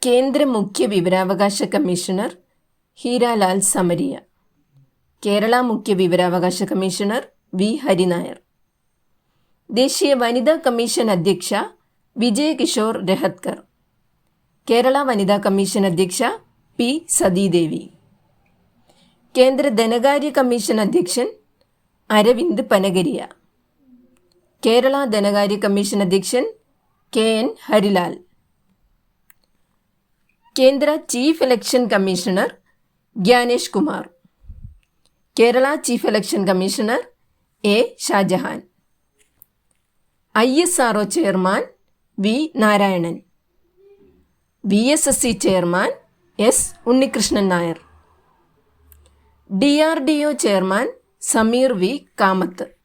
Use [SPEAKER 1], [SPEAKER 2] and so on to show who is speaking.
[SPEAKER 1] കേന്ദ്ര മുഖ്യ വിവരാവകാശ കമ്മീഷണർ ഹീരാലാൽ സമരിയ. കേരള മുഖ്യ വിവരാവകാശ കമ്മീഷണർ വി ഹരിനായർ. ദേശീയ വനിതാ കമ്മീഷൻ അധ്യക്ഷ വിജയകിഷോർ രഹത്കർ. കേരള വനിതാ കമ്മീഷൻ അധ്യക്ഷ പി സതീദേവി. കേന്ദ്ര ധനകാര്യ കമ്മീഷൻ അധ്യക്ഷൻ അരവിന്ദ് പനഗരിയ. കേരള ധനകാര്യ കമ്മീഷൻ അധ്യക്ഷൻ കെ എൻ ഹരിലാൽ. കേന്ദ്ര chief election commissioner Gyanesh Kumar. Kerala chief election commissioner A Shajahan. ISRO chairman V Narayanan. VSSC chairman S Unnikrishnan Nair. DRDO chairman Sameer V Kamath.